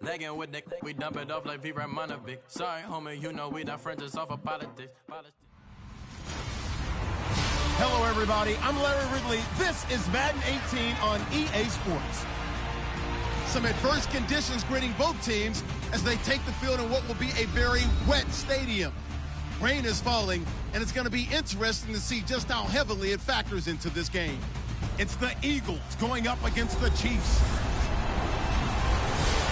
Lagging with Nick, we dump it off like jeremyrickmon12's. Sorry, homie, you know we done friends just off of politics. Hello, everybody. I'm Larry Ridley. This is Madden 18 on EA Sports. Some adverse conditions greeting both teams as they take the field in what will be a very wet stadium. Rain is falling, and it's going to be interesting to see just how heavily it factors into this game. It's the Eagles going up against the Chiefs.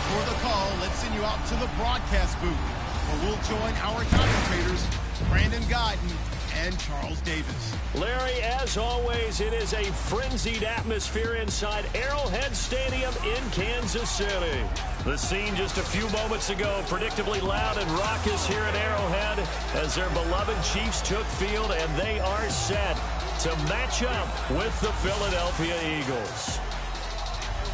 For the call, let's send you out to the broadcast booth, where we'll join our commentators, Brandon Guyton and Charles Davis. Larry, as always, it is a frenzied atmosphere inside Arrowhead Stadium in Kansas City. The scene just a few moments ago, predictably loud and raucous here at Arrowhead as their beloved Chiefs took field, and they are set to match up with the Philadelphia Eagles.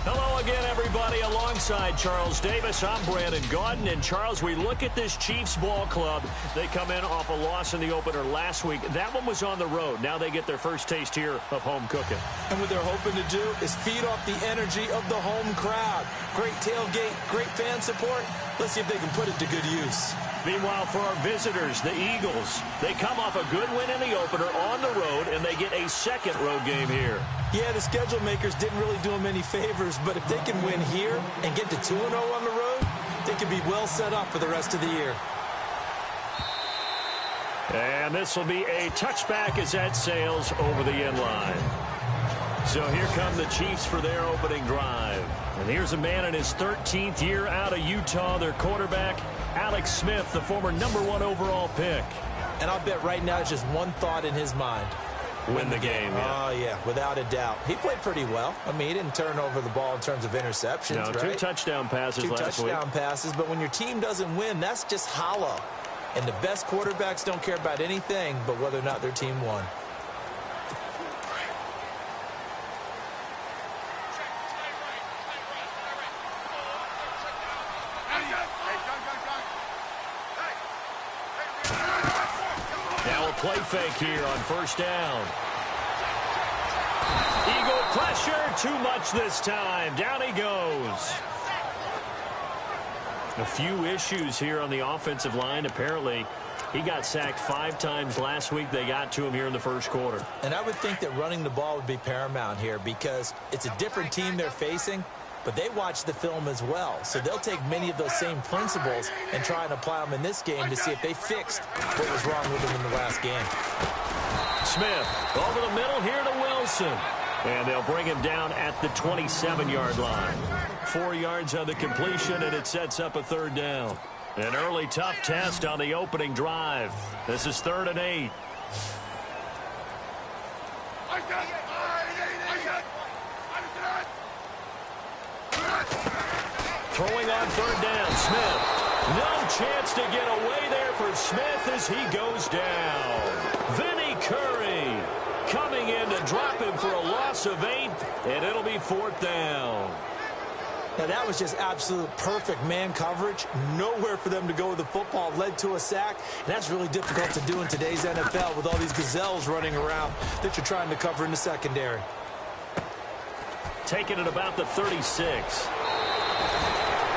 Hello again, everybody. Alongside Charles Davis, I'm Brandon Guyton. And, Charles, we look at this Chiefs ball club. They come in off a loss in the opener last week. That one was on the road. Now they get their first taste here of home cooking. And what they're hoping to do is feed off the energy of the home crowd. Great tailgate, great fan support. Let's see if they can put it to good use. Meanwhile, for our visitors, the Eagles, they come off a good win in the opener on the road, and they get a second road game here. Yeah, the schedule makers didn't really do them any favors, but if they can win here and get to 2-0 on the road, they can be well set up for the rest of the year. And this will be a touchback as that sails over the end line. So here come the Chiefs for their opening drive. And here's a man in his 13th year out of Utah, their quarterback, Alex Smith, the former #1 overall pick. And I'll bet right now it's just one thought in his mind. Win the game. Yeah. Oh, yeah, without a doubt. He played pretty well. I mean, he didn't turn over the ball in terms of interceptions, no, right? 2 touchdown passes last week. 2 touchdown passes, but when your team doesn't win, that's just hollow. And the best quarterbacks don't care about anything but whether or not their team won. Play fake here on first down. Eagle pressure, too much this time. Down he goes. A few issues here on the offensive line. Apparently, he got sacked 5 times last week. They got to him here in the first quarter. And I would think that running the ball would be paramount here because it's a different team they're facing, but they watch the film as well. So they'll take many of those same principles and try and apply them in this game to see if they fixed what was wrong with them in the last game. Smith over the middle here to Wilson. And they'll bring him down at the 27-yard line. 4 yards on the completion, and it sets up a third down. An early tough test on the opening drive. This is 3rd and 8. Throwing on 3rd down, Smith. No chance to get away there for Smith as he goes down. Vinny Curry coming in to drop him for a loss of 8, and it'll be 4th down. Now, that was just absolute perfect man coverage. Nowhere for them to go with the football. Led to a sack, and that's really difficult to do in today's NFL with all these gazelles running around that you're trying to cover in the secondary. Taking it about the 36.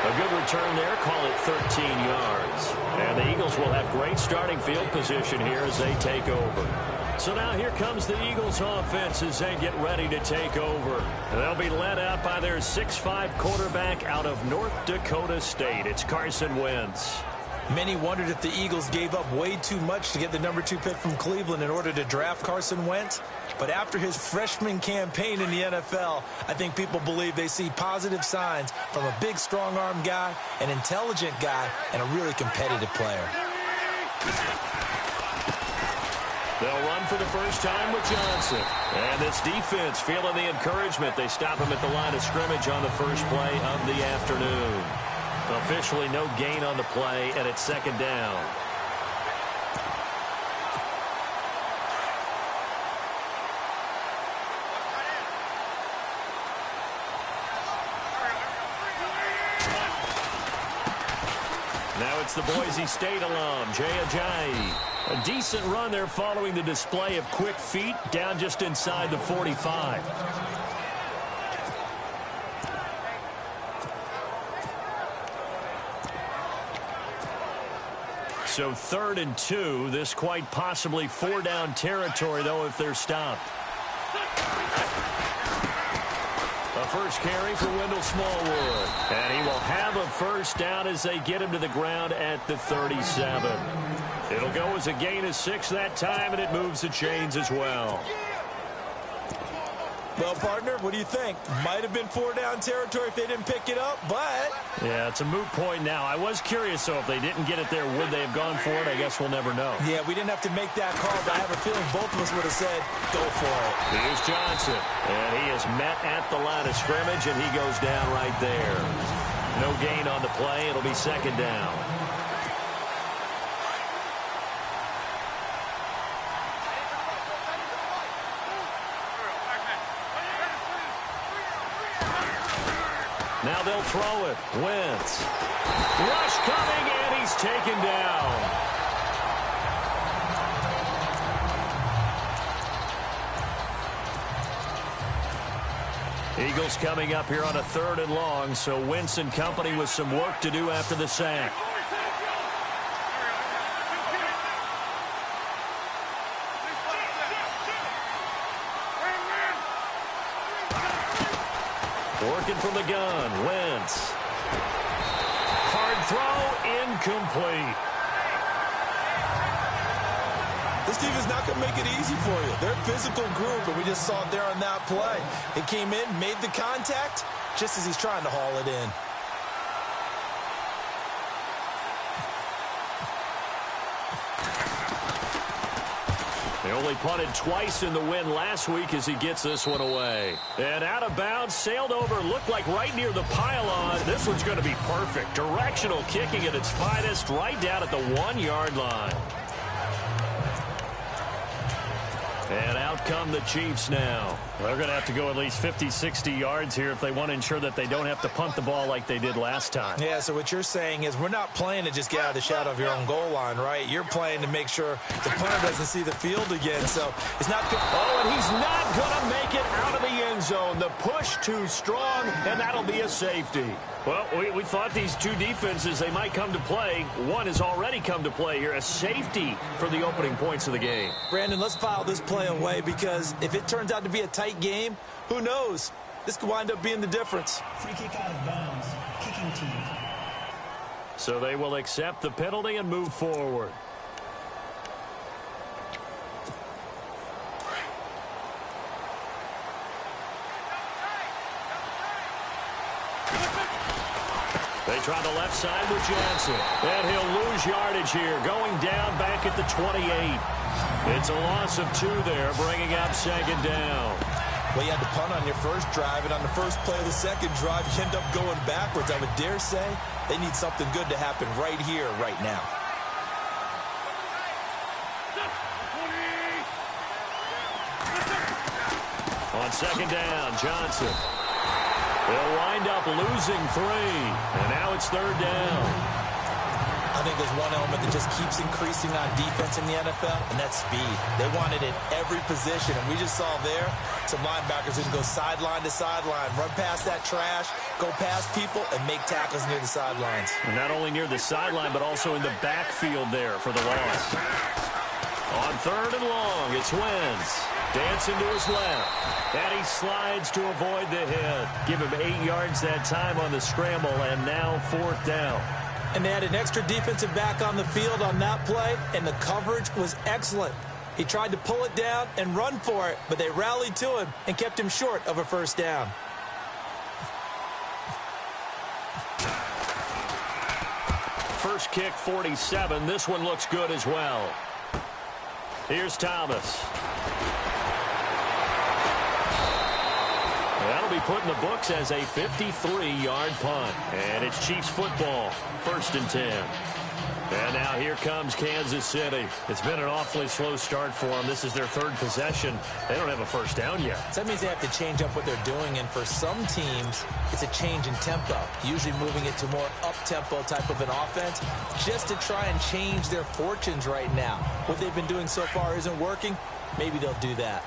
A good return there, call it 13 yards. And the Eagles will have great starting field position here as they take over. So now here comes the Eagles offense as they get ready to take over. And they'll be led out by their 6'5" quarterback out of North Dakota State. It's Carson Wentz. Many wondered if the Eagles gave up way too much to get the #2 pick from Cleveland in order to draft Carson Wentz. But after his freshman campaign in the NFL, I think people believe they see positive signs from a big, strong-arm guy, an intelligent guy, and a really competitive player. They'll run for the first time with Johnson. And this defense feeling the encouragement. They stop him at the line of scrimmage on the first play of the afternoon. Officially no gain on the play, and it's 2nd down. Now it's the Boise State alum, Jay Ajayi. A decent run there following the display of quick feet down just inside the 45. So 3rd and 2. This quite possibly 4-down territory, though, if they're stopped. A first carry for Wendell Smallwood. And he will have a first down as they get him to the ground at the 37. It'll go as a gain of 6 that time, and it moves the chains as well. Well, partner, what do you think? Might have been 4-down territory if they didn't pick it up, but... Yeah, it's a moot point now. I was curious, though, if they didn't get it there, would they have gone for it? I guess we'll never know. Yeah, we didn't have to make that call, but I have a feeling both of us would have said, go for it. Here's Johnson, and he is met at the line of scrimmage, and he goes down right there. No gain on the play. It'll be 2nd down. Now they'll throw it. Wentz. Rush coming, and he's taken down. Eagles coming up here on a 3rd and long, so Wentz and company with some work to do after the sack. Working from the gun, Wentz. Hard throw, incomplete. This team is not going to make it easy for you. They're a physical group, and we just saw it there on that play. It came in, made the contact, just as he's trying to haul it in. They only punted twice in the win last week as he gets this one away. And out of bounds, sailed over, looked like right near the pylon. This one's going to be perfect. Directional kicking at its finest, right down at the 1-yard line. And out come the Chiefs now. They're going to have to go at least 50, 60 yards here if they want to ensure that they don't have to punt the ball like they did last time. Yeah, so what you're saying is we're not playing to just get out of the shadow of your own goal line, right? You're playing to make sure the punter doesn't see the field again. So it's not good. Oh, and he's not going to make it out of the end zone. The push too strong, and that'll be a safety. Well, we thought these two defenses, they might come to play. One has already come to play here. A safety for the opening points of the game. Brandon, let's file this play away because if it turns out to be a tight game, who knows? This could wind up being the difference. Free kick out of bounds. Kicking team. So they will accept the penalty and move forward. They try the left side with Johnson. And he'll lose yardage here, going down back at the 28. It's a loss of 2 there, bringing up 2nd down. Well, you had to punt on your first drive, and on the first play of the second drive, you end up going backwards. I would dare say they need something good to happen right here, right now. On 2nd down, Johnson. They'll wind up losing 3, and now it's 3rd down. I think there's one element that just keeps increasing on defense in the NFL, and that's speed. They want it in every position, and we just saw there some linebackers who can go sideline to sideline, run past that trash, go past people, and make tackles near the sidelines. And not only near the sideline, but also in the backfield there for the loss. On 3rd and long, it's Wentz. Dancing to his left. And he slides to avoid the hit. Give him 8 yards that time on the scramble, and now 4th down. And they had an extra defensive back on the field on that play, and the coverage was excellent. He tried to pull it down and run for it, but they rallied to him and kept him short of a 1st down. First kick, 47. This one looks good as well. Here's Thomas. That'll be put in the books as a 53-yard punt. And it's Chiefs football, 1st and 10. And now here comes Kansas City. It's been an awfully slow start for them. This is their 3rd possession. They don't have a 1st down yet. So that means they have to change up what they're doing, and for some teams, it's a change in tempo, usually moving it to more up-tempo type of an offense, just to try and change their fortunes right now. What they've been doing so far isn't working. Maybe they'll do that.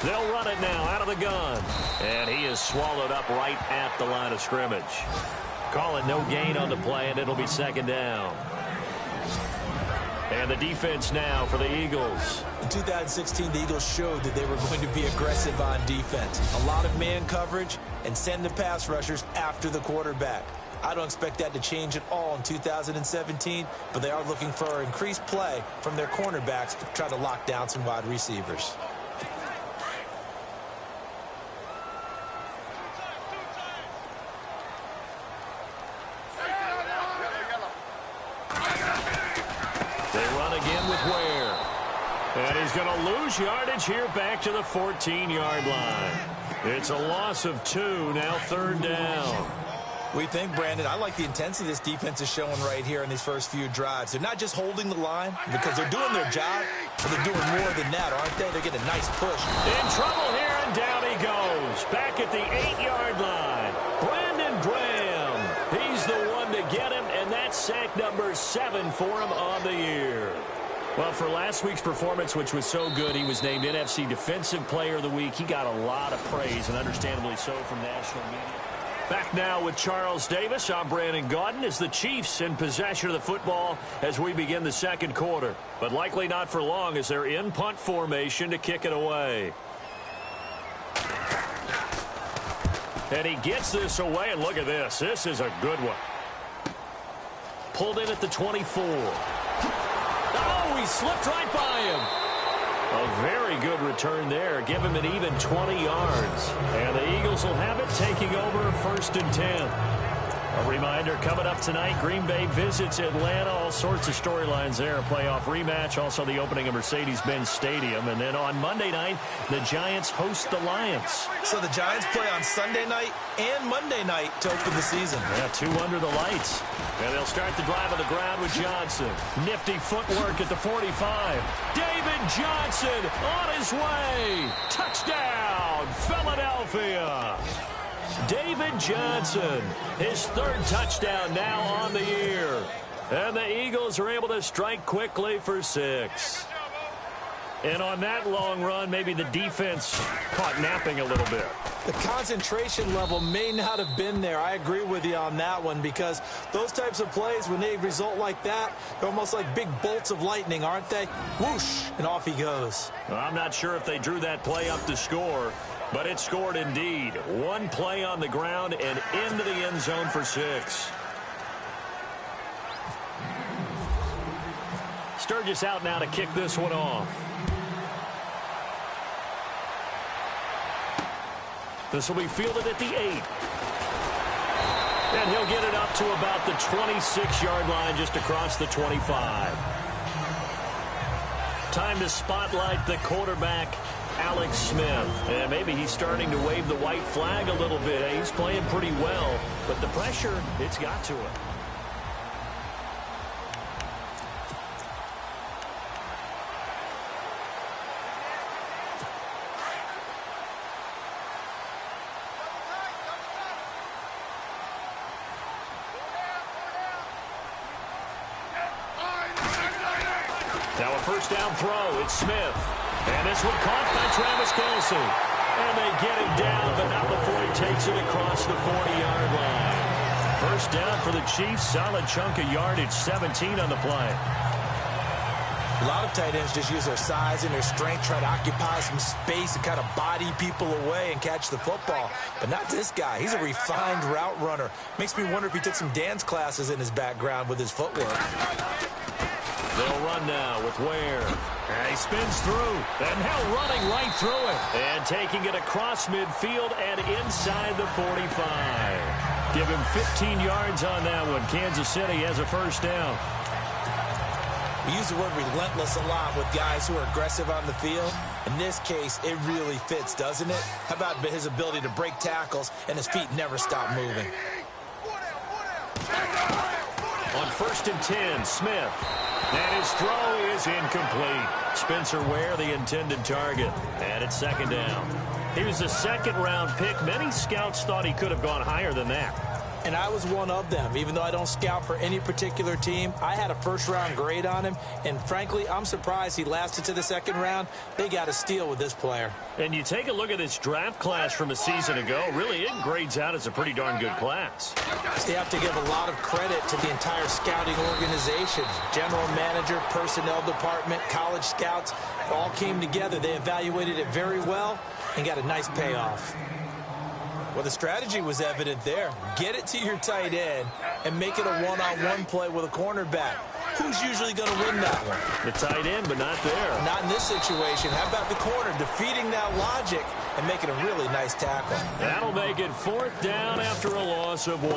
They'll run it now out of the gun. And he is swallowed up right at the line of scrimmage. Call it no gain on the play, and it'll be second down. And the defense now for the Eagles. In 2016, the Eagles showed that they were going to be aggressive on defense. A lot of man coverage and send the pass rushers after the quarterback. I don't expect that to change at all in 2017, but they are looking for increased play from their cornerbacks to try to lock down some wide receivers. And he's going to lose yardage here back to the 14-yard line. It's a loss of 2, now third down. We think, Brandon, I like the intensity this defense is showing right here in these first few drives. They're not just holding the line because they're doing their job, but they're doing more than that, aren't they? They're getting a nice push. In trouble here, and down he goes. Back at the 8-yard line. Brandon Graham. He's the one to get him, and that's sack number 7 for him on the year. Well, for last week's performance, which was so good, he was named NFC Defensive Player of the Week. He got a lot of praise, and understandably so, from national media. Back now with Charles Davis. I'm Brandon Gaudin as the Chiefs in possession of the football as we begin the second quarter. But likely not for long as they're in punt formation to kick it away. And he gets this away, and look at this. This is a good one. Pulled in at the 24. Oh, he slipped right by him. A very good return there. Give him an even 20 yards. And the Eagles will have it, taking over first and 10. A reminder, coming up tonight, Green Bay visits Atlanta. All sorts of storylines there. A playoff rematch. Also the opening of Mercedes-Benz Stadium. And then on Monday night, the Giants host the Lions. So the Giants play on Sunday night and Monday night to open the season. Yeah, 2 under the lights. And they'll start the drive on the ground with Johnson. Nifty footwork at the 45. David Johnson on his way. Touchdown, Philadelphia. David Johnson, his 3rd touchdown now on the year. And the Eagles are able to strike quickly for 6. And on that long run, maybe the defense caught napping a little bit. The concentration level may not have been there. I agree with you on that one because those types of plays, when they result like that, they're almost like big bolts of lightning, aren't they? Whoosh, and off he goes. Well, I'm not sure if they drew that play up to score, but it scored indeed. 1 play on the ground and into the end zone for 6. Sturgis out now to kick this one off. This will be fielded at the 8. And he'll get it up to about the 26-yard line, just across the 25. Time to spotlight the quarterback, Alex Smith. And maybe he's starting to wave the white flag a little bit. He's playing pretty well, but the pressure, it's got to him. Now a first down throw. It's Smith. And this one caught by Travis Kelce. And they get him down, but not before he takes it across the 40-yard line. First down for the Chiefs. Solid chunk of yardage. 17 on the play. A lot of tight ends just use their size and their strength, try to occupy some space and kind of body people away and catch the football. But not this guy. He's a refined route runner. Makes me wonder if he took some dance classes in his background with his footwork. They'll run now with Ware. And he spins through. And now running right through it. And taking it across midfield and inside the 45. Give him 15 yards on that one. Kansas City has a first down. We use the word relentless a lot with guys who are aggressive on the field. In this case, it really fits, doesn't it? How about his ability to break tackles and his feet never stop moving? On first and 10, Smith. And his throw is incomplete. Spencer Ware, the intended target. And it's second down. He was a second-round pick. Many scouts thought he could have gone higher than that. And I was one of them. Even though I don't scout for any particular team, I had a first-round grade on him. And frankly, I'm surprised he lasted to the second round. They got a steal with this player. And you take a look at this draft class from a season ago, really it grades out as a pretty darn good class. They have to give a lot of credit to the entire scouting organization. General manager, personnel department, college scouts, all came together. They evaluated it very well and got a nice payoff. Well, the strategy was evident there. Get it to your tight end and make it a one-on-one play with a cornerback. Who's usually going to win that one? The tight end, but not there. Not in this situation. How about the corner defeating that logic and making a really nice tackle? That'll make it 4th down after a loss of 1.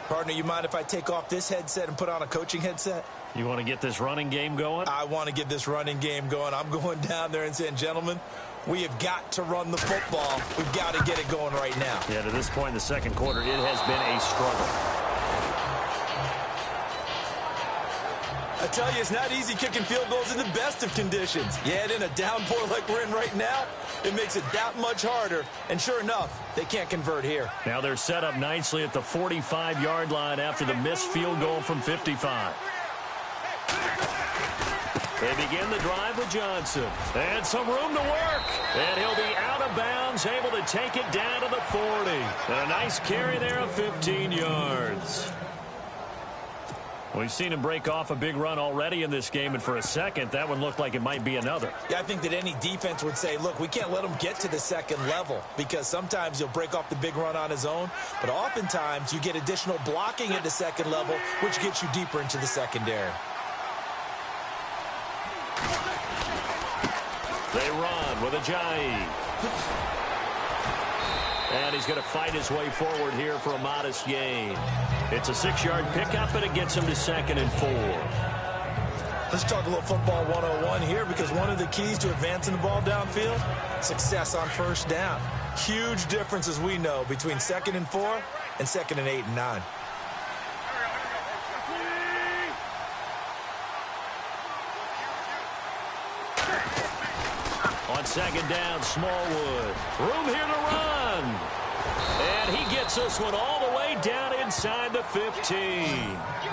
Partner, you mind if I take off this headset and put on a coaching headset? You want to get this running game going? I want to get this running game going. I'm going down there and saying, gentlemen, we have got to run the football. We've got to get it going right now. Yeah, to this point in the second quarter, it has been a struggle. I tell you, it's not easy kicking field goals in the best of conditions. Yet in a downpour like we're in right now, it makes it that much harder. And sure enough, they can't convert here. Now they're set up nicely at the 45-yard line after the missed field goal from 55. They begin the drive with Johnson. And some room to work. And he'll be out of bounds, able to take it down to the 40. And a nice carry there of 15 yards. We've seen him break off a big run already in this game, and for a second, that one looked like it might be another. Yeah, I think that any defense would say, look, we can't let him get to the second level, because sometimes he'll break off the big run on his own, but oftentimes you get additional blocking at the second level, which gets you deeper into the secondary. They run with Ajayi. And he's going to fight his way forward here for a modest gain. It's a 6-yard pickup, and it gets him to 2nd and 4. Let's talk a little football 101 here, because one of the keys to advancing the ball downfield, success on first down. Huge difference, as we know, between 2nd and 4 and 2nd and 8 and 9. On 2nd down, Smallwood. Room here to run. And he gets this one all the way down inside the 15.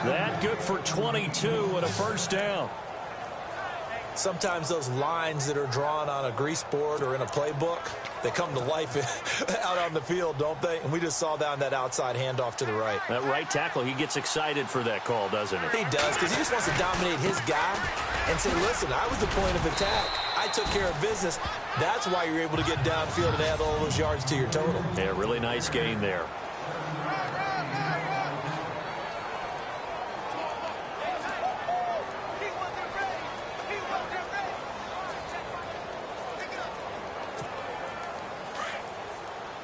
That good for 22 and a first down. Sometimes those lines that are drawn on a grease board or in a playbook, they come to life out on the field, don't they? And we just saw down that outside handoff to the right. That right tackle, he gets excited for that call, doesn't he? He does, because he just wants to dominate his guy and say, listen, I was the point of attack. I took care of business. That's why you're able to get downfield and add all those yards to your total. Yeah, really nice gain there.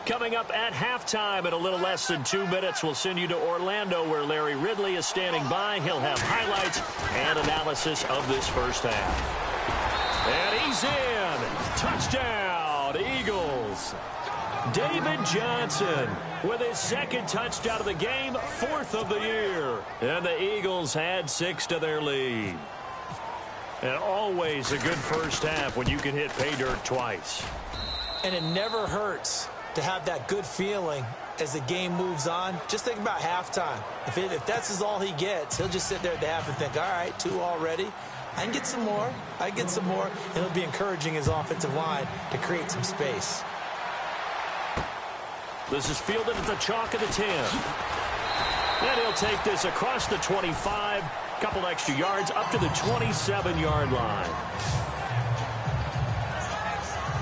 Coming up at halftime in a little less than 2 minutes, we'll send you to Orlando, where Larry Ridley is standing by. He'll have highlights and analysis of this first half. And he's in. Touchdown, Eagles. David Johnson with his 2nd touchdown of the game, 4th of the year. And the Eagles add 6 to their lead. And always a good first half when you can hit pay dirt twice. And it never hurts to have that good feeling as the game moves on. Just think about halftime. If that's all he gets, he'll just sit there at the half and think, all right, 2 already. I can get some more. I get some more. And he'll be encouraging his offensive line to create some space. This is fielded at the chalk of the 10. And he'll take this across the 25, couple extra yards up to the 27-yard line.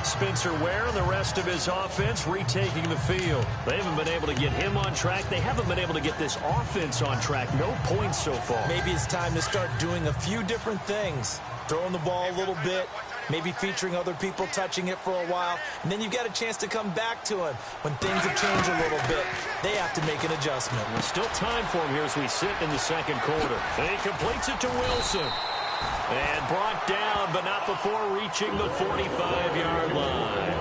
Spencer Ware and the rest of his offense retaking the field. They haven't been able to get him on track. They haven't been able to get this offense on track. No points so far. Maybe it's time to start doing a few different things. Throwing the ball a little bit, maybe featuring other people touching it for a while, and then you've got a chance to come back to him. When things have changed a little bit, they have to make an adjustment. There's still time for him here as we sit in the second quarter. And he completes it to Wilson. And brought down, but not before reaching the 45-yard line.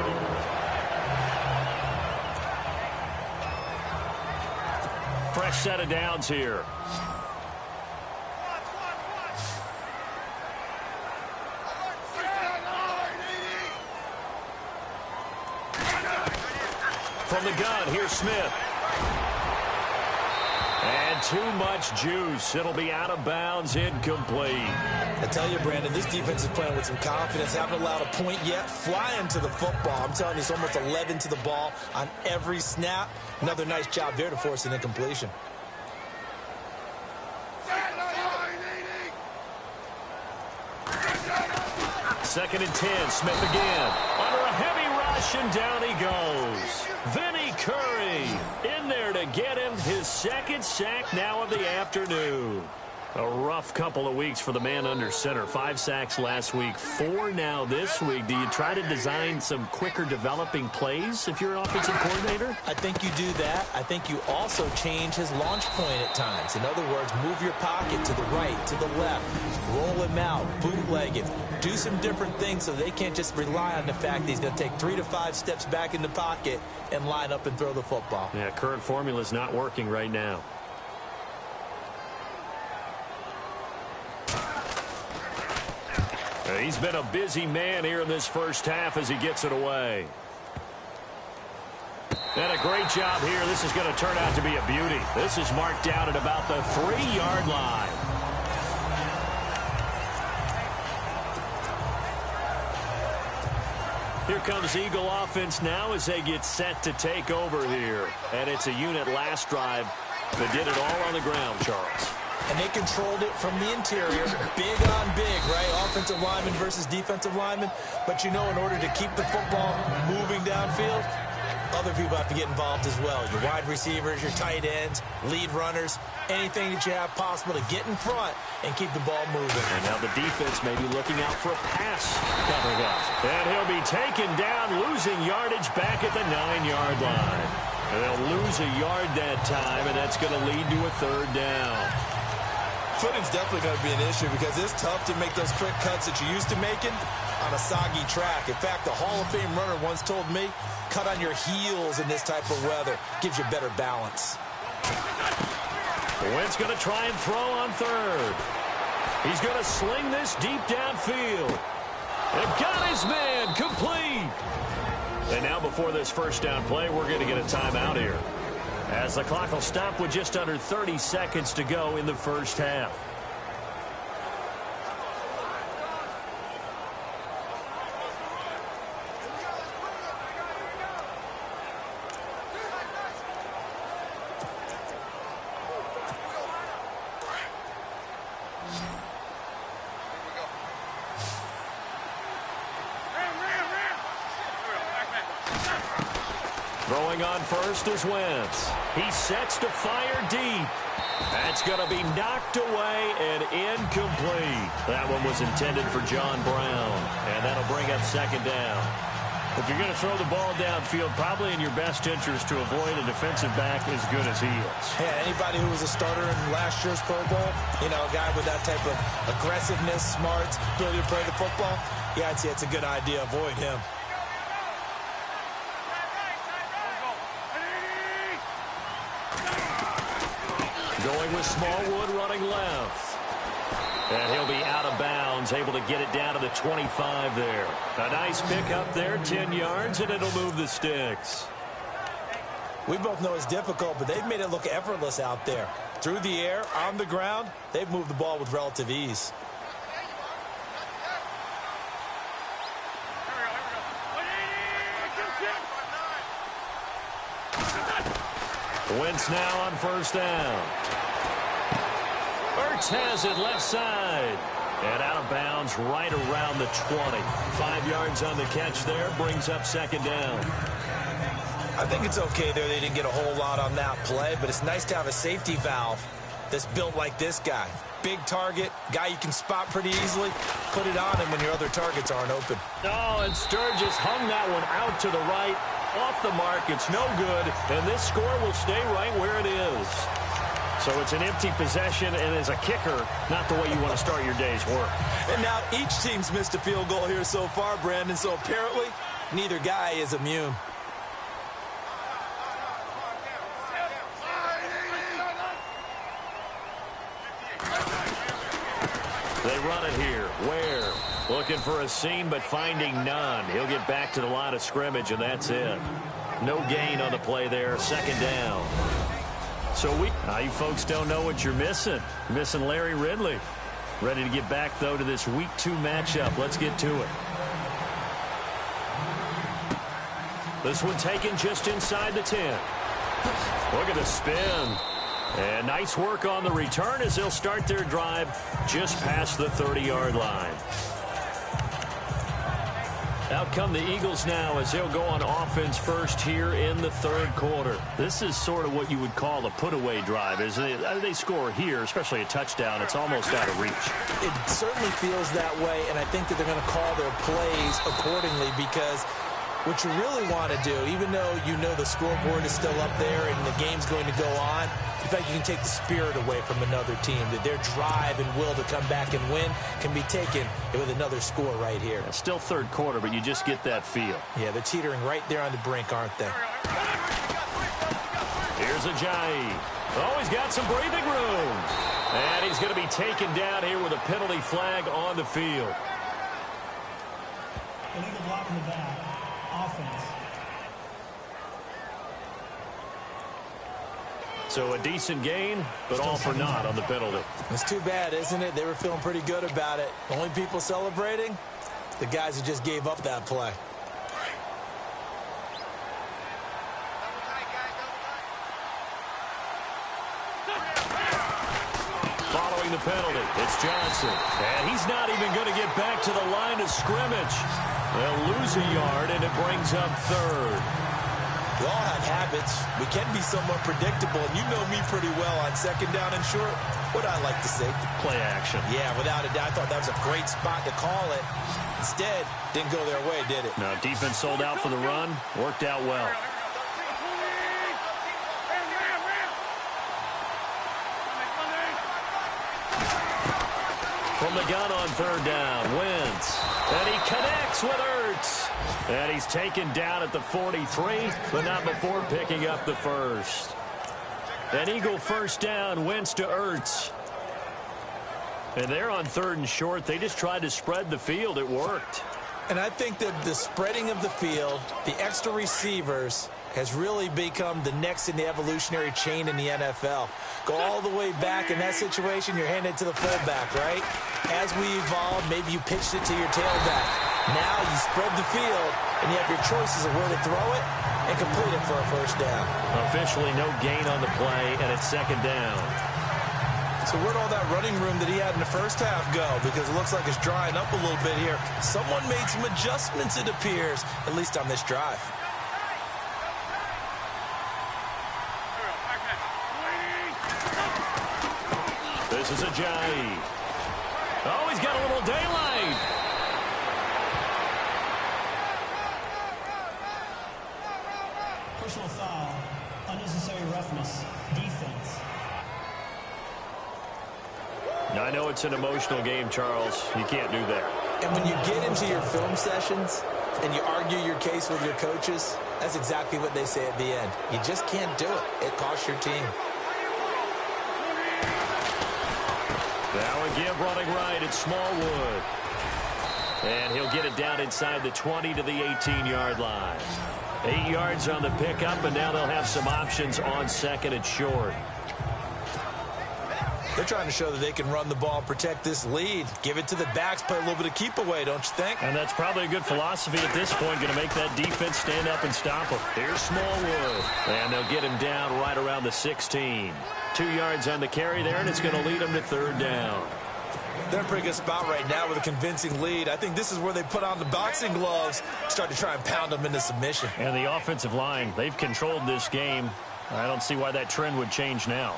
Fresh set of downs here. From the gun, here's Smith. And too much juice. It'll be out of bounds, incomplete. I tell you, Brandon, this defense is playing with some confidence. Haven't allowed a point yet. Flying to the football. I'm telling you, it's almost 11 to the ball on every snap. Another nice job there to force an incompletion. Second and 10, Smith again. Under a heavy rush, and down he goes. Vinny Curry in there to get him his second sack now of the afternoon. A rough couple of weeks for the man under center. 5 sacks last week, 4 now this week. Do you try to design some quicker developing plays if you're an offensive coordinator? I think you do that. I think you also change his launch point at times. In other words, move your pocket to the right, to the left, roll him out, bootleg him. Do some different things so they can't just rely on the fact that he's going to take 3 to 5 steps back in the pocket and line up and throw the football. Yeah, current formula is not working right now. He's been a busy man here in this first half as he gets it away. And a great job here. This is going to turn out to be a beauty. This is marked out at about the 3-yard line. Here comes Eagle offense now as they get set to take over here. And it's a unit last drive that did it all on the ground, Charles. And they controlled it from the interior, big on big, right? Offensive lineman versus defensive lineman. But you know, in order to keep the football moving downfield, other people have to get involved as well. Your wide receivers, your tight ends, lead runners, anything that you have possible to get in front and keep the ball moving. And now the defense may be looking out for a pass coming up. And he'll be taken down, losing yardage back at the 9-yard line. And they'll lose a yard that time, and that's going to lead to a 3rd down. Footing's definitely going to be an issue because it's tough to make those quick cuts that you're used to making on a soggy track. In fact, the Hall of Fame runner once told me, cut on your heels in this type of weather. Gives you better balance. Wentz going to try and throw on 3rd. He's going to sling this deep downfield. And got his man complete. And now before this first down play, we're going to get a timeout here, as the clock will stop with just under 30 seconds to go in the first half. Throwing on first is Wentz. He sets to fire deep. That's going to be knocked away and incomplete. That one was intended for John Brown, and that'll bring up 2nd down. If you're going to throw the ball downfield, probably in your best interest to avoid a defensive back as good as he is. Yeah, anybody who was a starter in last year's Pro Bowl, you know, a guy with that type of aggressiveness, smarts, ability to play the football, yeah, I'd say it's a good idea. Avoid him. Going with Smallwood running left. And he'll be out of bounds, able to get it down to the 25 there. A nice pickup there, 10 yards, and it'll move the sticks. We both know it's difficult, but they've made it look effortless out there. Through the air, on the ground, they've moved the ball with relative ease. Wentz now on 1st down. Ertz has it left side. And out of bounds right around the 20. 5 yards on the catch there, brings up 2nd down. I think it's okay there. They didn't get a whole lot on that play, but it's nice to have a safety valve that's built like this guy. Big target, guy you can spot pretty easily. Put it on him when your other targets aren't open. Oh, and Sturgis hung that one out to the right. Off the mark, it's no good, and this score will stay right where it is. So it's an empty possession, and as a kicker, not the way you want to start your day's work. And now each team's missed a field goal here so far, Brandon, so apparently neither guy is immune. They run it here. Ware looking for a seam, but finding none. He'll get back to the line of scrimmage, and that's it. No gain on the play there. 2nd down. So you folks don't know what you're missing. You're missing Larry Ridley. Ready to get back, though, to this Week 2 matchup. Let's get to it. This one taken just inside the 10. Look at the spin. And nice work on the return as they'll start their drive just past the 30-yard line. Out come the Eagles now as they'll go on offense first here in the third quarter. This is sort of what you would call a put-away drive. As they score here, especially a touchdown, it's almost out of reach. It certainly feels that way, and I think that they're going to call their plays accordingly because what you really want to do, even though you know the scoreboard is still up there and the game's going to go on, in fact, you can take the spirit away from another team, that their drive and will to come back and win can be taken with another score right here. Yeah, still third quarter, but you just get that feel. Yeah, they're teetering right there on the brink, aren't they? Here's Ajayi. Oh, he's got some breathing room. And he's going to be taken down here with a penalty flag on the field. Illegal block in the back. Offense. So a decent gain, but all for naught on the penalty. It's too bad, isn't it? They were feeling pretty good about it. Only people celebrating? The guys who just gave up that play. Following the penalty, it's Johnson. And he's not even going to get back to the line of scrimmage. They'll lose a yard, and it brings up third. We all have habits. We can be somewhat predictable, and you know me pretty well on second down and short. What I like to say? Play action. Yeah, without a doubt. I thought that was a great spot to call it. Instead, didn't go their way, did it? No, defense sold out for the run. Worked out well. From the gun on third down, Wentz. And he connects with Ertz. And he's taken down at the 43, but not before picking up the first. An Eagle first down, Wentz to Ertz. And they're on third and short. They just tried to spread the field. It worked. And I think that the spreading of the field, the extra receivers, has really become the next in the evolutionary chain in the NFL. Go all the way back in that situation, you're handed to the fullback, right? As we evolved, maybe you pitched it to your tailback. Now you spread the field, and you have your choices of where to throw it and complete it for a first down. Officially no gain on the play, and it's second down. So where'd all that running room that he had in the first half go? Because it looks like it's drying up a little bit here. Someone made some adjustments, it appears, at least on this drive. This is Ajayi. Oh, he's got a little daylight. Personal foul. Unnecessary roughness. Defense. Now, I know it's an emotional game, Charles. You can't do that. And when you get into your film sessions and you argue your case with your coaches, that's exactly what they say at the end. You just can't do it. It costs your team. Now a give running right at Smallwood. And he'll get it down inside the 20 to the 18-yard line. 8 yards on the pickup, and now they'll have some options on second and short. They're trying to show that they can run the ball, protect this lead. Give it to the backs, play a little bit of keep away, don't you think? And that's probably a good philosophy at this point, going to make that defense stand up and stop them. Here's Smallwood. And they'll get him down right around the 16. 2 yards on the carry there, and it's going to lead them to third down. They're in a pretty good spot right now with a convincing lead. I think this is where they put on the boxing gloves, start to try and pound them into submission. And the offensive line, they've controlled this game. I don't see why that trend would change now.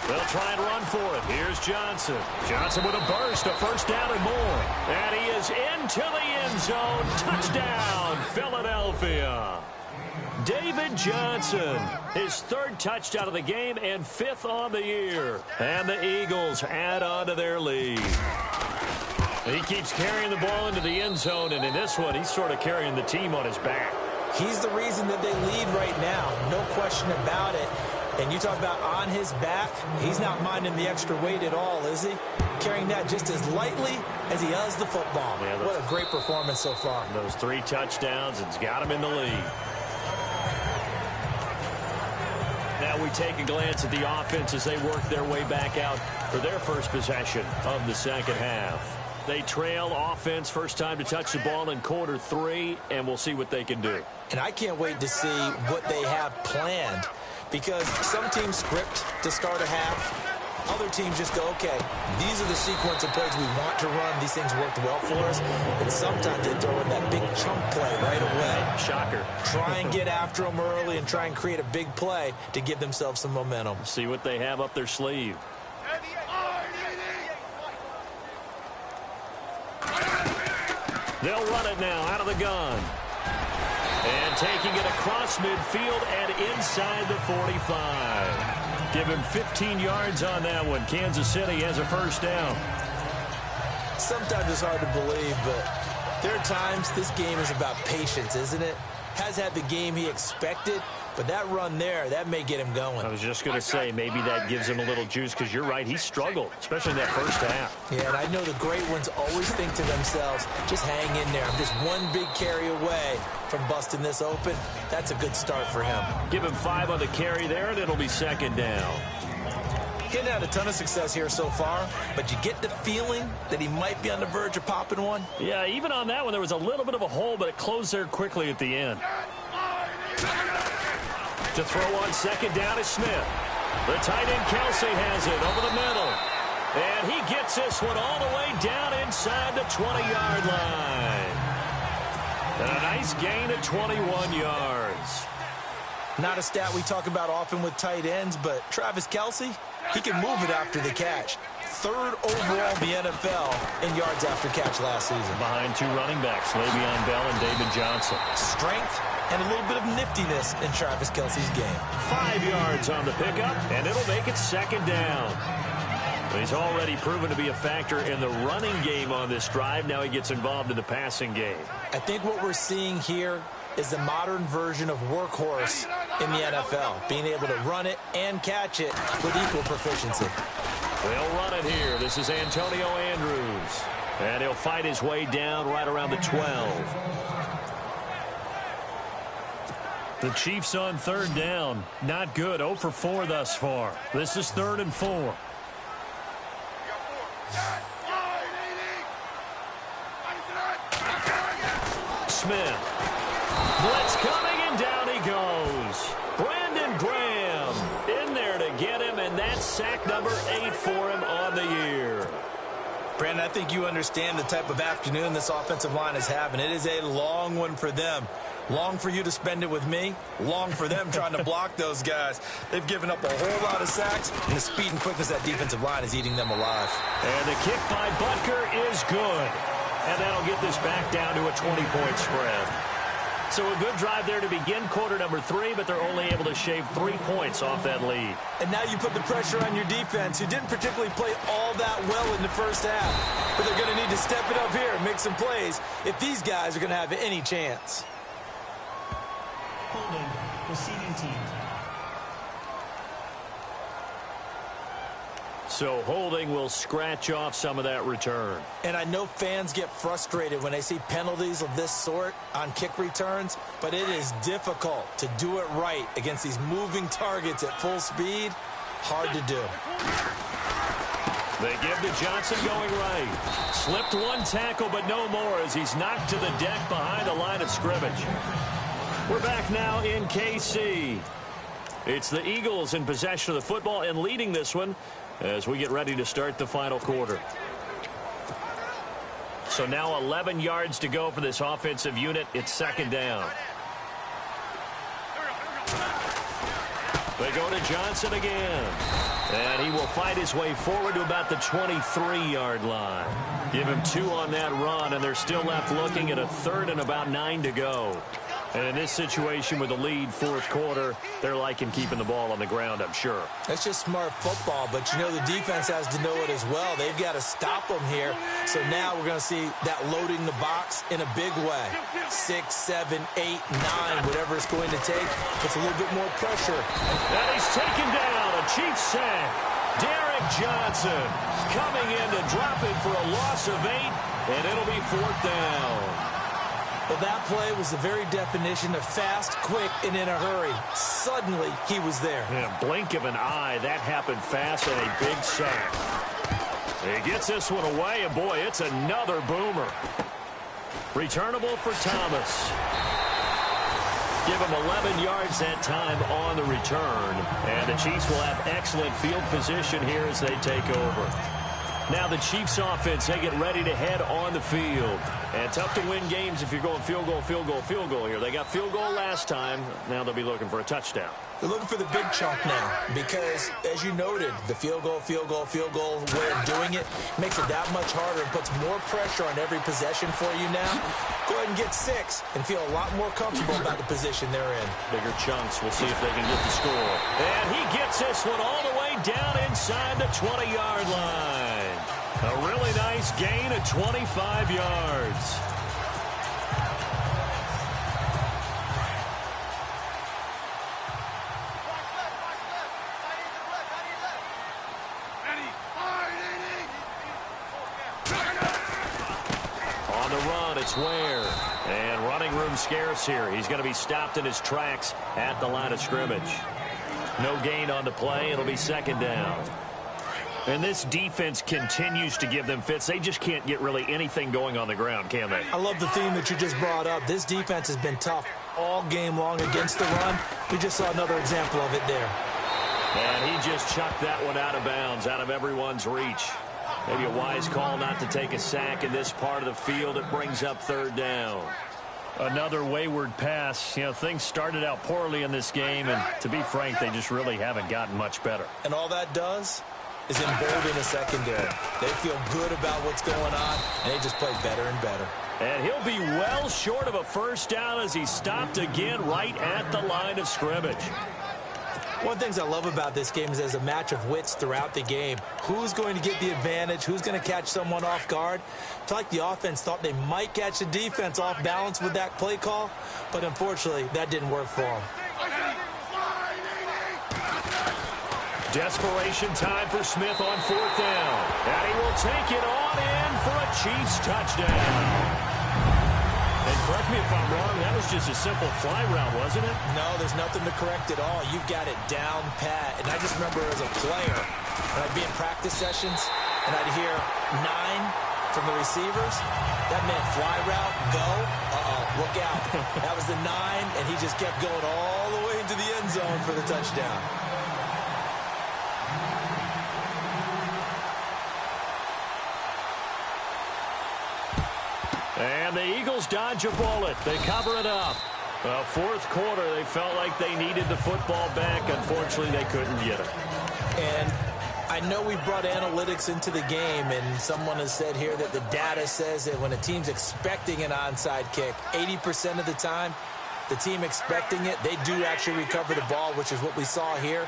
They'll try and run for it. Here's Johnson. Johnson with a burst, a first down and more. And he is into the end zone. Touchdown, Philadelphia. David Johnson, his third touchdown of the game and fifth on the year. And the Eagles add on to their lead. He keeps carrying the ball into the end zone, and in this one, he's sort of carrying the team on his back. He's the reason that they lead right now. No question about it. And you talk about on his back, he's not minding the extra weight at all, is he? carrying that just as lightly as he does the football. Yeah, what a great performance so far. Those 3 touchdowns, it's got him in the lead. Now we take a glance at the offense as they work their way back out for their first possession of the second half. They trail offense, first time to touch the ball in quarter 3, and we'll see what they can do. And I can't wait to see what they have planned, because some teams script to start a half. Other teams just go, okay, these are the sequence of plays we want to run. These things worked well for us. And sometimes they throw in that big chunk play right away. Shocker. Try and get after them early and try and create a big play to give themselves some momentum. See what they have up their sleeve. They'll run it now out of the gun. And taking it across midfield and inside the 45. Give him 15 yards on that one. Kansas City has a first down. Sometimes it's hard to believe, but there are times this game is about patience, isn't it? Has had the game he expected, but that run there, that may get him going. I was just going to say, maybe that gives him a little juice, because you're right, he struggled, especially in that first half. Yeah, and I know the great ones always think to themselves, just hang in there. I'm just one big carry away from busting this open. That's a good start for him. Give him 5 on the carry there, and it'll be second down. Getting had a ton of success here so far, but you get the feeling that he might be on the verge of popping one. Yeah, even on that one, there was a little bit of a hole, but it closed there quickly at the end. To throw on second down is Smith. The tight end Kelsey has it over the middle. And he gets this one all the way down inside the 20-yard line. And a nice gain of 21 yards. Not a stat we talk about often with tight ends, but Travis Kelsey, he can move it after the catch. 3rd overall in the NFL in yards after catch last season. Behind 2 running backs, Le'Veon Bell and David Johnson. Strength and a little bit of niftiness in Travis Kelsey's game. 5 yards on the pickup, and it'll make it second down. He's already proven to be a factor in the running game on this drive. Now he gets involved in the passing game. I think what we're seeing here is the modern version of workhorse in the NFL, being able to run it and catch it with equal proficiency. They'll run it here. This is Antonio Andrews. And he'll fight his way down right around the 12. The Chiefs on 3rd down. Not good. 0 for 4 thus far. This is 3rd and 4. Smith. Blitz coming, and down he goes. Brandon Graham in there to get him, and that's sack number 8 for him on the year. Brandon, I think you understand the type of afternoon this offensive line is having. It is a long one for them. Long for you to spend it with me. Long for them trying to block those guys. They've given up a whole lot of sacks, and the speed and quickness of that defensive line is eating them alive. And the kick by Butker is good. And that'll get this back down to a 20-point spread. So a good drive there to begin quarter number 3, but they're only able to shave 3 points off that lead. And now you put the pressure on your defense, who didn't particularly play all that well in the first half. But they're going to need to step it up here and make some plays if these guys are going to have any chance. Holding, receiving team. So holding will scratch off some of that return. And I know fans get frustrated when they see penalties of this sort on kick returns, but it is difficult to do it right against these moving targets at full speed. Hard to do. They give to Johnson going right. Slipped 1 tackle, but no more as he's knocked to the deck behind the line of scrimmage. We're back now in KC. It's the Eagles in possession of the football and leading this one as we get ready to start the final quarter. So now 11 yards to go for this offensive unit. It's second down. They go to Johnson again. And he will fight his way forward to about the 23-yard line. Give him 2 on that run, and they're still left looking at a 3rd and about 9 to go. And in this situation with the lead 4th quarter, they're liking keeping the ball on the ground, I'm sure. That's just smart football, but you know the defense has to know it as well. They've got to stop them here. So now we're going to see that loading the box in a big way. 6, 7, 8, 9, whatever it's going to take. Puts a little bit more pressure. And he's taken down. A Chiefs sack. Derek Johnson coming in to drop it for a loss of 8, and it'll be 4th down. Well, that play was the very definition of fast, quick, and in a hurry. Suddenly, he was there. In a blink of an eye, that happened fast and a big sack. He gets this one away, and boy, it's another boomer. Returnable for Thomas. Give him 11 yards that time on the return. And the Chiefs will have excellent field position here as they take over. Now the Chiefs offense, they get ready to head on the field. And tough to win games if you're going field goal, field goal, field goal here. They got field goal last time. Now they'll be looking for a touchdown. They're looking for the big chunk now because, as you noted, the field goal way of doing it makes it that much harder and puts more pressure on every possession for you now. Go ahead and get 6 and feel a lot more comfortable about the position they're in. Bigger chunks. We'll see if they can get the score. And he gets this one all the way down inside the 20-yard line. A really nice gain of 25 yards. On the run, it's Ware. And running room scarce here. He's going to be stopped in his tracks at the line of scrimmage. No gain on the play. It'll be 2nd down. And this defense continues to give them fits. They just can't get really anything going on the ground, can they? I love the theme that you just brought up. This defense has been tough all game long against the run. We just saw another example of it there. And he just chucked that one out of bounds, out of everyone's reach. Maybe a wise call not to take a sack in this part of the field. It brings up 3rd down. Another wayward pass. You know, things started out poorly in this game, and to be frank, they just really haven't gotten much better. And all that does is embolden a secondary. They feel good about what's going on, and they just play better and better. And he'll be well short of a 1st down as he stopped again right at the line of scrimmage. One of the things I love about this game is there's a match of wits throughout the game. Who's going to get the advantage? Who's going to catch someone off guard? It's like the offense thought they might catch the defense off balance with that play call, but unfortunately, that didn't work for them. Desperation time for Smith on 4th down. And he will take it on in for a Chiefs touchdown. And correct me if I'm wrong, that was just a simple fly route, wasn't it? No, there's nothing to correct at all. You've got it down pat. And I just remember as a player, when I'd be in practice sessions, and I'd hear 9 from the receivers, that meant fly route, go, look out. That was the 9, and he just kept going all the way into the end zone for the touchdown. And the Eagles dodge a bullet. They cover it up. Well, 4th quarter, they felt like they needed the football back. Unfortunately, they couldn't get it. And I know we brought analytics into the game, and someone has said here that the data says that when a team's expecting an onside kick, 80% of the time, the team expecting it, they do actually recover the ball, which is what we saw here.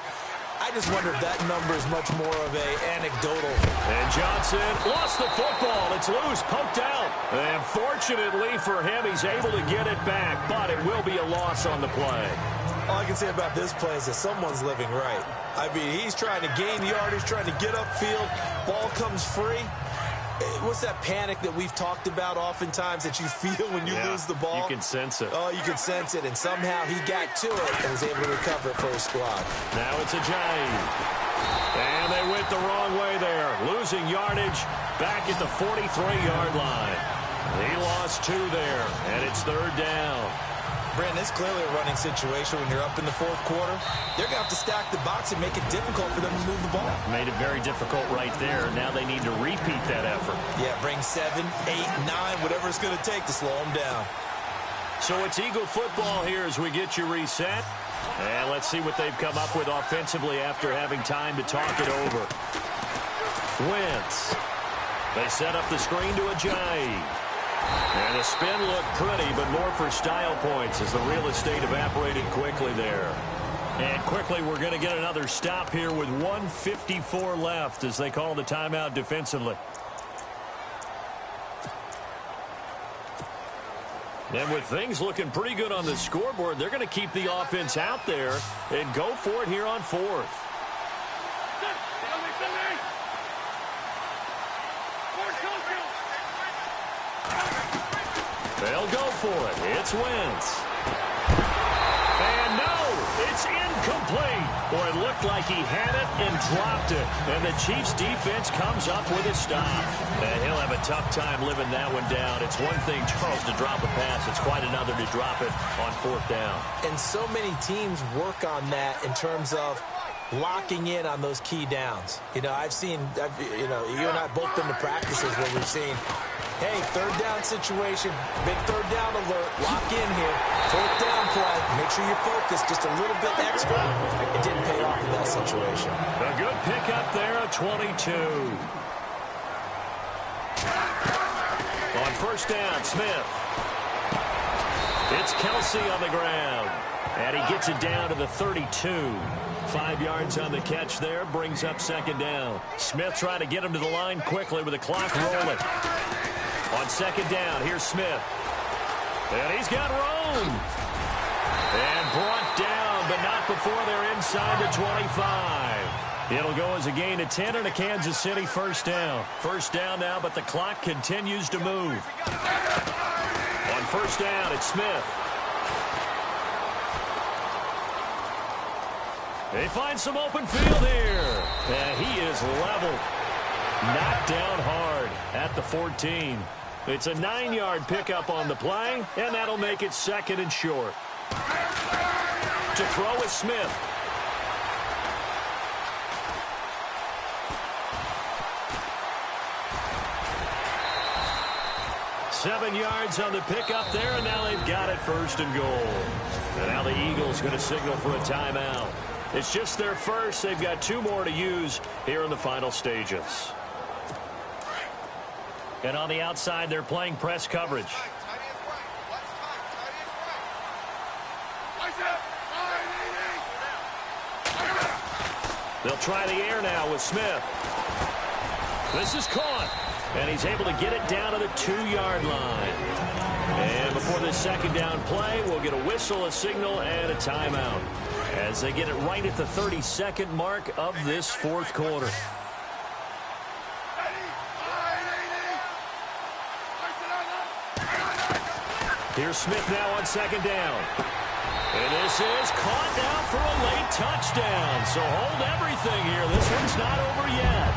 I just wonder if that number is much more of a anecdotal. And Johnson lost the football. It's loose, poked out. And fortunately for him, he's able to get it back, but it will be a loss on the play. All I can say about this play is that someone's living right. I mean, he's trying to gain yardage, trying to get upfield. Ball comes free. What's that panic that we've talked about oftentimes that you feel when you lose the ball? You can sense it. Oh, you can sense it, and somehow he got to it and was able to recover it for his squad. Now it's a Giant. And they went the wrong way there. Losing yardage back at the 43-yard line. He lost 2 there, and it's 3rd down. Brandon, it's clearly a running situation when you're up in the 4th quarter. They're going to have to stack the box and make it difficult for them to move the ball. Made it very difficult right there. Now they need to repeat that effort. Yeah, bring 7, 8, 9, whatever it's going to take to slow them down. So it's Eagle football here as we get you reset. And let's see what they've come up with offensively after having time to talk it over. Wentz. They set up the screen to Ajayi. And the spin looked pretty, but more for style points as the real estate evaporated quickly there. And quickly, we're going to get another stop here with 1:54 left as they call the timeout defensively. And with things looking pretty good on the scoreboard, they're going to keep the offense out there and go for it here on 4th. They'll go for it. It's Wentz. And no, it's incomplete. Or it looked like he had it and dropped it. And the Chiefs defense comes up with a stop. And he'll have a tough time living that one down. It's one thing, Charles, to drop a pass. It's quite another to drop it on fourth down. And so many teams work on that in terms of locking in on those key downs. You know, you and I both been to practices where we've seen, hey, third down situation, big third down alert, lock in here, fourth down play, make sure you're focused just a little bit extra. It didn't pay off in that situation. A good pickup there at 22. On first down, Smith. It's Kelsey on the ground. And he gets it down to the 32. 5 yards on the catch there, brings up second down. Smith trying to get him to the line quickly with the clock rolling. On second down, here's Smith. And he's got room. And brought down, but not before they're inside the 25. It'll go as a gain of 10 and a Kansas City first down. First down now, but the clock continues to move. On first down, it's Smith. They find some open field here. And he is leveled. Knocked down hard at the 14. It's a 9-yard pickup on the play, and that'll make it second and short. To throw is Smith. Seven yards on the pickup there, and now they've got it first and goal. And now the Eagles going to signal for a timeout. It's just their first. They've got 2 more to use here in the final stages. And on the outside, they're playing press coverage. They'll try the air now with Smith. This is caught. And he's able to get it down to the 2-yard line. And before this second down play, we'll get a whistle, a signal, and a timeout as they get it right at the 32nd mark of this fourth quarter. Here's Smith now on second down. And this is caught down for a late touchdown. So hold everything here. This one's not over yet.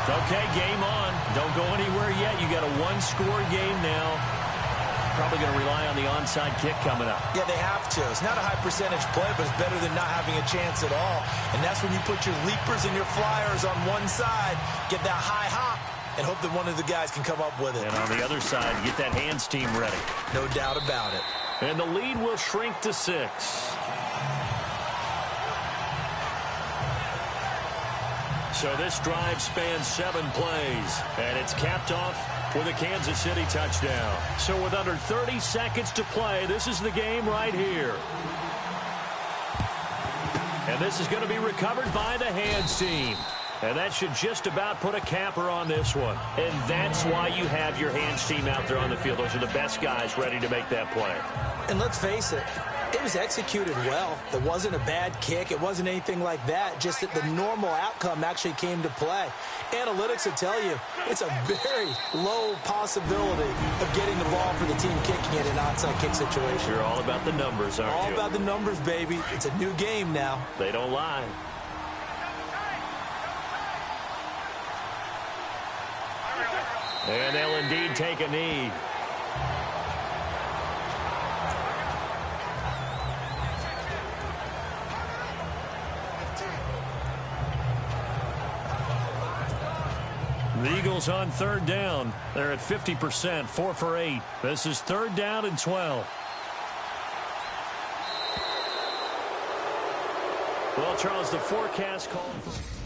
Okay, game on. Don't go anywhere yet. You got a 1-score game now. Probably going to rely on the onside kick coming up. Yeah, they have to. It's not a high-percentage play, but it's better than not having a chance at all. And that's when you put your leapers and your flyers on one side, get that high hop, and hope that one of the guys can come up with it. And on the other side, get that hands team ready. No doubt about it. And the lead will shrink to 6. So this drive spans 7 plays, and it's capped off with a Kansas City touchdown. So with under 30 seconds to play, this is the game right here. And this is going to be recovered by the hands team. And that should just about put a capper on this one. And that's why you have your hands team out there on the field. Those are the best guys ready to make that play. And let's face it, it was executed well. It wasn't a bad kick. It wasn't anything like that. Just that the normal outcome actually came to play. Analytics will tell you it's a very low possibility of getting the ball for the team kicking it in an onside kick situation. You're all about the numbers, aren't you? All about the numbers, baby. It's a new game now. They don't lie. And they'll indeed take a knee. The Eagles on third down. They're at 50%, 4 for 8. This is third down and 12. Well, Charles, the forecast called for...